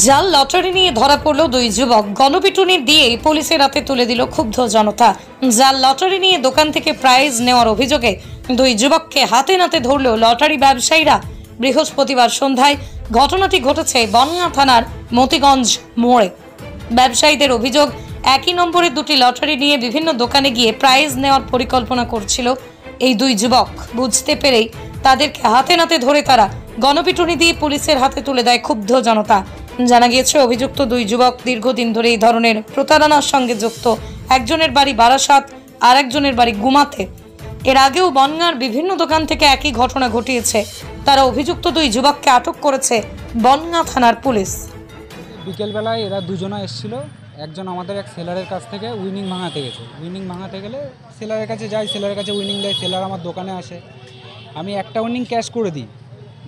জাল লটারি নিয়ে ধরা পড়ল দুই যুবক। গণপিটুনি দিয়ে পুলিশের হাতে তুলে দিল ক্ষুব্ধ জনতা। জাল লটারি নিয়ে দোকান থেকে প্রাইজ নেওয়ার অভিযোগে দুই যুবককে হাতে নাতে ধরল লটারি ব্যবসায়ীরা। বৃহস্পতিবার সন্ধ্যায় ঘটনাটি ঘটেছে বনগাঁ থানার মতিগঞ্জ মোড়ে। ব্যবসায়ীদের অভিযোগ, একই নম্বরের দুটি লটারি নিয়ে বিভিন্ন দোকানে গিয়ে প্রাইজ নেওয়ার পরিকল্পনা করছিল এই দুই যুবক। বুঝতে পেরেই তাদেরকে হাতে নাতে ধরে তারা গণপিটুনি দিয়ে পুলিশের হাতে তুলে দেয় ক্ষুব্ধ জনতা। জানা গিয়েছে, অভিযুক্ত দুই যুবক দীর্ঘদিন ধরে এই ধরনের প্রতারণার সঙ্গে যুক্ত। একজনের বাড়ি বারাসাত, আর একজনের বাড়ি গুমাতে। এর আগেও বনগাঁর বিভিন্ন দোকান থেকে একই ঘটনা ঘটিয়েছে। তারা অভিযুক্ত দুই যুবককে আটক করেছে বনগাঁ থানার পুলিশ। বিকেলবেলায় এরা দুজনা এসেছিল। একজন আমাদের এক সেলারের কাছ থেকে উইনিং ভাঙাতে গেছে। উইনিং ভাঙাতে গেলে সেলারের কাছে যাই, সেলারের কাছে উইনিং দেয়। সেলার আমার দোকানে আসে, আমি একটা উইনিং ক্যাশ করে দিই।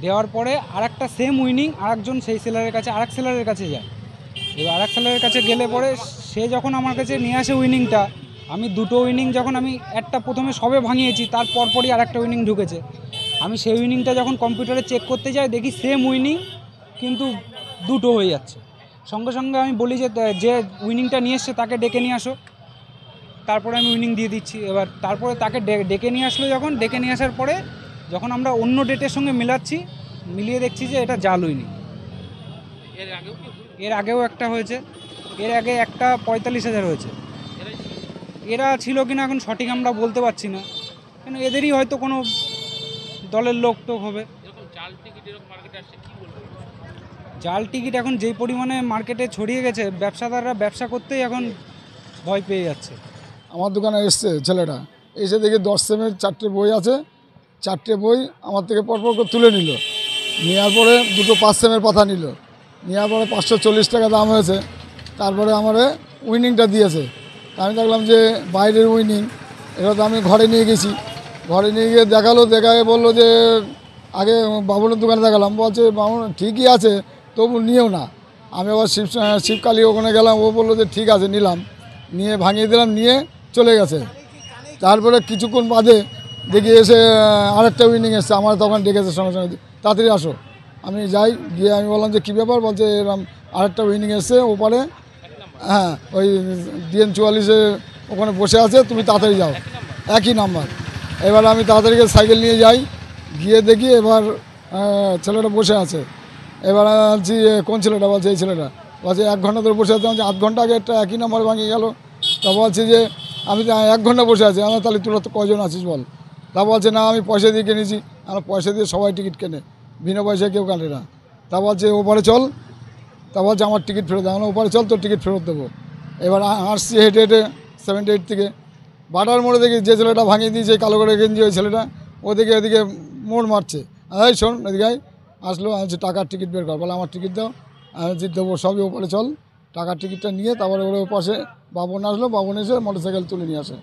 দেওয়ার পরে আর একটা সেম উইনিং আরেকজন সেই সেলারের কাছে আরেক সেলারের কাছে যায়। এবার আরেক সেলারের কাছে গেলে পরে সে যখন আমার কাছে নিয়ে আসে উইনিংটা, আমি দুটো উইনিং যখন আমি একটা প্রথমে সবে ভাঙিয়েছি, তার পরপরই আর একটা উইনিং ঢুকেছে। আমি সেই উইনিংটা যখন কম্পিউটারে চেক করতে যাই, দেখি সেম উইনিং কিন্তু দুটো হয়ে যাচ্ছে। সঙ্গে সঙ্গে আমি বলি যে উইনিংটা নিয়ে এসছে তাকে ডেকে নিয়ে আসো। তারপরে আমি উইনিং দিয়ে দিচ্ছি। এবার তারপরে তাকে ডেকে নিয়ে আসলো। যখন ডেকে নিয়ে আসার পরে যখন আমরা অন্য ডেটের সঙ্গে মিলাচ্ছি, মিলিয়ে দেখছি যে এটা জাল উইনিং। এর আগেও একটা হয়েছে, এর আগে একটা 45,000 হয়েছে। এরা ছিল কিনা এখন সঠিক আমরা বলতে পারছি না, কেন এদেরই হয়তো কোনো দলের লোক টোক হবে। জাল টিকিট এখন যেই পরিমাণে মার্কেটে ছড়িয়ে গেছে, ব্যবসাদাররা ব্যবসা করতেই এখন ভয় পেয়ে যাচ্ছে। আমার দোকানে এসছে ছেলেটা, এসে দেখি 10 সেমের 4টে বই আছে। 4টে বই আমার থেকে পরপর করে তুলে নিল। নেওয়ার পরে দুটো 5 সেমের পাতা নিল। নেওয়ার পরে 540 টাকা দাম হয়েছে। তারপরে আমার উইনিংটা দিয়েছে। আমি দেখলাম যে বাইরের উইনিং। এটা তো আমি ঘরে নিয়ে গেছি। ঘরে নিয়ে গিয়ে দেখায় বললো যে আগে বাবুলের দোকানে দেখালাম, বলছে বাবুল ঠিকই আছে, তবু নিয়েও না। আমি আবার শিবকালী ওখানে গেলাম, ও বললো যে ঠিক আছে, নিলাম। নিয়ে ভাঙিয়ে দিলাম, নিয়ে চলে গেছে। তারপরে কিছুক্ষণ বাদে দেখি এসে আরেকটা উইনিং এসছে। আমার তখন ডেকেছে সঙ্গে সঙ্গে, তাড়াতাড়ি আসো। আমি যাই, গিয়ে আমি বললাম যে কী ব্যাপার? বলছে এরকম আরেকটা উইনিং এসছে ওপারে, হ্যাঁ ওই DN 44-এ ওখানে বসে আছে, তুমি তাড়াতাড়ি যাও। একই নাম্বার। এবার আমি তাড়াতাড়ি সাইকেল নিয়ে যাই, গিয়ে দেখি এবার ছেলেটা বসে আছে। এবার বলছি কোন ছেলেটা? বলছে এই ছেলেটা। বলছে 1 ঘন্টা ধরে বসে আছে। বলছে 8 ঘন্টা আগে একটা একই নাম্বার ভাঙিয়ে গেল। তা বলছি যে আমি তো 1 ঘন্টা বসে আছি। আমার তাহলে তোরা তো কজন আছিস বল? তা বলছে না, আমি পয়সা দিয়ে কিনেছি। আমার পয়সা দিয়ে সবাই টিকিট কেনে, বিনা পয়সায় কেউ কাটে না। তা বলছে ওপারে চল। তা বলছে আমার টিকিট ফেরত দেবো না, ওপারে চল, তোর টিকিট ফেরত দেবো। এবার আসছি হেঁটে হেঁটে 78 থেকে বাটার মোড়ে দেখি যে ছেলেটা ভাঙিয়ে দিয়েছে, কালো করে গেঞ্জি, ওই ছেলেটা ওদিকে এদিকে মোড় মারছে। এই শোন এদিকে আসলো, আমি হচ্ছে টাকার টিকিট বের কর। বলে আমার টিকিট দাও। আমি হচ্ছে দেবো, সবই ওপরে চল। টাকার টিকিটটা নিয়ে তারপরে ওর পাশে বাবন আসলো, বাবন এসে মোটরসাইকেল তুলে নিয়ে আসে।